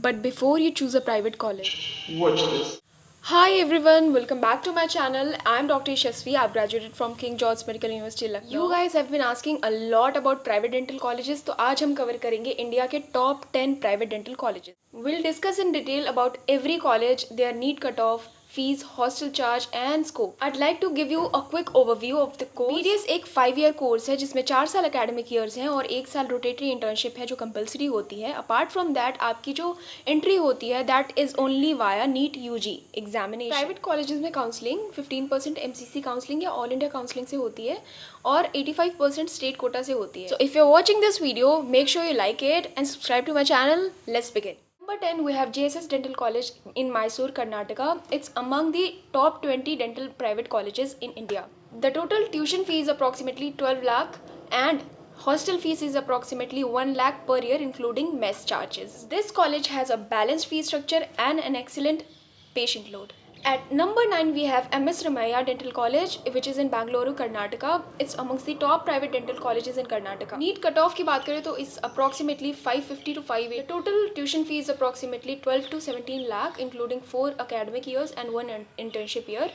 but before you choose a private college. Watch this. Hi everyone, welcome back to my channel. I'm Dr. Yashasvi. I've graduated from King George Medical University, Lucknow. You guys have been asking a lot about private dental colleges, तो आज हम cover करेंगे India के top 10 private dental colleges. We'll discuss in detail about every college, their NEET cutoff, fees, hostel charge and scope. I'd like to give you a quick overview of the course. BDS एक 5-year course है जिसमें 4 साल academic years हैं और 1 साल rotatory internship है जो compulsory होती है. अपार्ट फ्रॉम दैट आपकी जो एंट्री होती है that is only via NEET UG examination. Private colleges में काउंसलिंग 15% MCC काउंसलिंग या ऑल इंडिया काउंसलिंग से होती है और 85% स्टेट कोटा से होती है. So if you are watching this video make sure you like it and subscribe to my channel. Let's begin. Number 10, we have JSS Dental College in Mysore, Karnataka. It's among the top 20 dental private colleges in India. The total tuition fee is approximately 12 lakh and hostel fees is approximately 1 lakh per year including mess charges. This college has a balanced fee structure and an excellent patient load. At number 9, we have MS Ramaiah Dental College, which is in Bangalore, Karnataka. It's amongst the top private dental colleges in Karnataka. NEET cutoff की बात करें तो it's approximately 550 to 580. The total tuition fee is approximately 12 to 17 lakh, including 4 academic years and 1 internship year.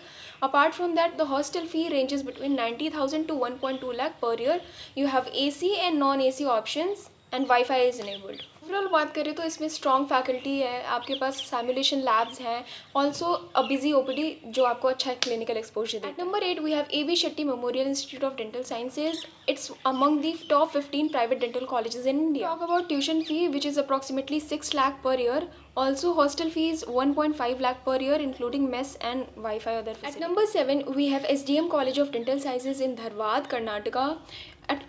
Apart from that, the hostel fee ranges between 90,000 to 1.2 lakh per year. You have AC and non-AC options and Wi-Fi is enabled. Overall बात करें तो इसमें strong faculty है, आपके पास simulation labs हैं, also a busy OPD जो आपको अच्छा क्लिनिकल एक्सपोजर देता है. एट नंबर 8 वी हैव AB Shetty Memorial Institute of Dental Sciences. It's among the top 15 private dental colleges in India. Talk about tuition fee which is approximately 6 lakh per year. Also hostel fees 1.5 lakh per year including mess and Wi-Fi other facilities. At number 7 we have SDM College of Dental Sciences in Dharwad, Karnataka.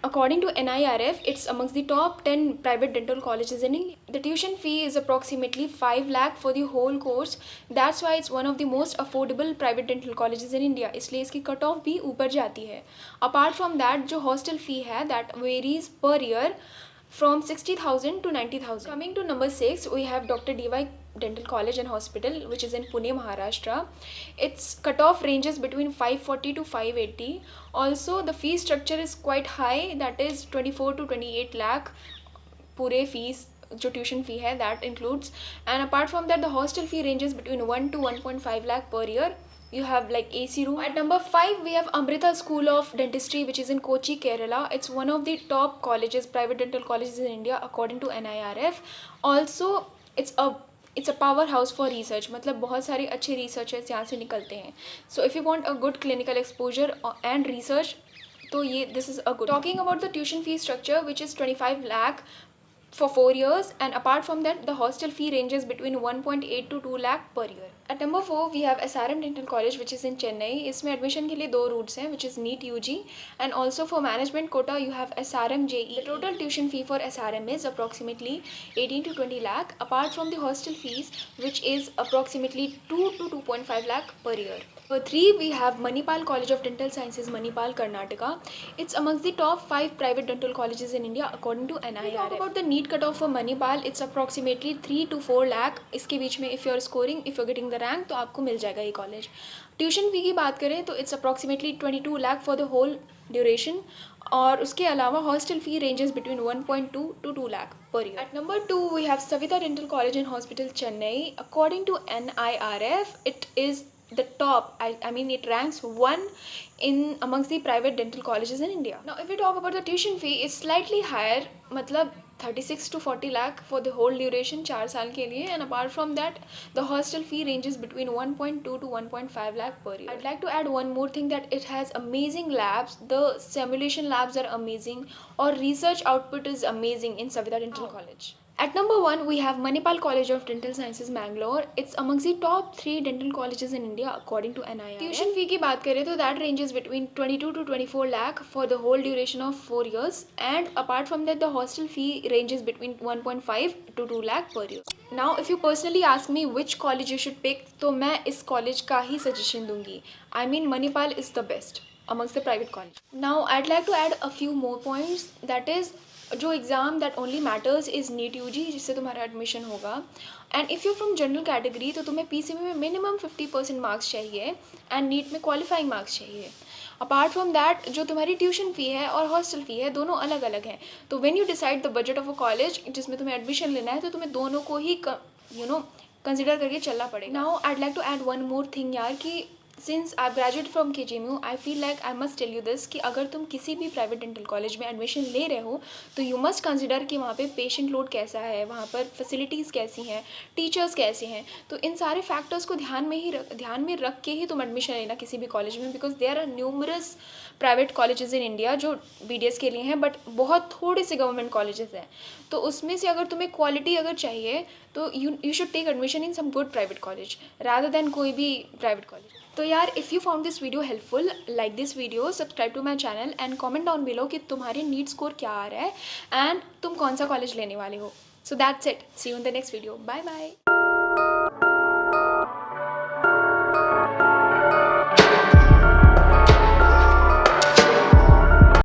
According to NIRF, it's amongst the top 10 private dental colleges in India. The tuition fee is approximately 5 lakh for the whole course. That's why it's one of the most affordable private dental colleges in India. इसलिए इसकी cut off भी ऊपर जाती है. Apart from that, जो hostel fee है that varies per year from 60,000 to 90,000. Coming to number 6, we have Dr. DY Dental College and Hospital, which is in Pune, Maharashtra. Its cutoff ranges between 540 to 580. Also, the fee structure is quite high, that is 24 to 28 lakh पूरे fees जो tuition fee है that includes. And apart from that, the hostel fee ranges between 1 to 1.5 lakh per year. You have like AC room. At number 5 we have Amrita School of Dentistry, which is in Kochi, Kerala. It's one of the top colleges, private dental colleges in India according to NIRF. Also it's a power house for research. मतलब बहुत सारे अच्छे researchers यहाँ से निकलते हैं. So if you want a good clinical exposure and research, तो ये this is a good. Talking about the tuition fee structure, which is 25 lakh for 4 years, and apart from that the hostel fee ranges between 1.8 to 2 lakh per year. At number 4 we have SRM Dental College, which is in Chennai. इसमें admission के लिए 2 roots हैं, which is NEET UG and also for management quota you have SRM JE. The total tuition fee for SRM is approximately 18 to 20 lakh apart from the hostel fees, which is approximately 2 to 2.5 lakh per year. Number 3 we have Manipal College of Dental Sciences, Manipal, Karnataka. It's amongst the top 5 private dental colleges in India according to NIRF. Talk about the NEET cutoff for Manipal, it's approximately 3 to 4 lakh. इसके बीच में if you are scoring, if you are getting the rank तो आपको मिल जाएगा ये college. Tuition fee की बात करें तो it's approximately 22 lakh for the whole duration और उसके अलावा hostel fee ranges between 1.2 to 2 lakh per year. At number 2 we have Savita Dental College and Hospital, Chennai. According to NIRF, it is the top. I mean it ranks 1 in amongst the private dental colleges in India. Now if we talk about the tuition fee, it's slightly higher, मतलब 36 to 40 lakh for the whole duration 4 साल के लिए, and apart from that the hostel fee ranges between 1.2 to 1.5 lakh per year. I'd like to add one more thing, that it has amazing labs. The simulation labs are amazing, or research output is amazing in Savita Dental College. At number 1 we have Manipal College of Dental Sciences, Bangalore. It's amongst the top 3 dental colleges in India according to NIRF. Tuition fee की बात करें तो that ranges between 22 to 24 lakh for the whole duration of 4 years, and apart from that the hostel fee ranges between 1.5 to 2 lakh per year. Now if you personally ask me which college you should pick, तो मैं इस college का ही suggestion दूंगी. I mean Manipal is the best amongst the private college. Now I'd like to add a few more points, that is जो exam that only matters is NEET UG, जिससे तुम्हारा admission होगा. And if you from general category तो तुम्हें PCB में minimum 50% marks चाहिए एंड NEET में क्वालिफाइंग मार्क्स चाहिए. अपार्ट फ्रॉम दैट जो तुम्हारी ट्यूशन फ़ी है और हॉस्टल फ़ी है दोनों अलग अलग हैं. तो when you decide the budget of a college जिसमें तुम्हें एडमिशन लेना है तो तुम्हें दोनों को ही कंसिडर करके चलना पड़ेगा। Now I like to add one more thing यार, कि since I graduate from KGMU, I feel like I must tell you this कि अगर तुम किसी भी प्राइवेट डेंटल कॉलेज में एडमिशन ले रहे हो तो यू मस्ट कंसिडर कि वहाँ पे पेशेंट लोड कैसा है, वहाँ पर फैसिलिटीज़ कैसी हैं, टीचर्स कैसे हैं। तो इन सारे फैक्टर्स को ध्यान में रख के ही तुम एडमिशन लेना किसी भी कॉलेज में, because there are numerous private colleges in India जो BDS के लिए हैं, बट बहुत थोड़े से गवर्नमेंट कॉलेजेस हैं। तो उसमें से अगर तुम्हें क्वालिटी अगर चाहिए तो you should take admission in some good private college rather than कोई भी प्राइवेट कॉलेज। तो यार, if you found this video helpful, like this video, subscribe to my channel and comment down below कि तुम्हारे NEET score क्या आ रहा है and तुम कौन सा कॉलेज लेने वाले हो। So that's it, see you in the next video, bye bye.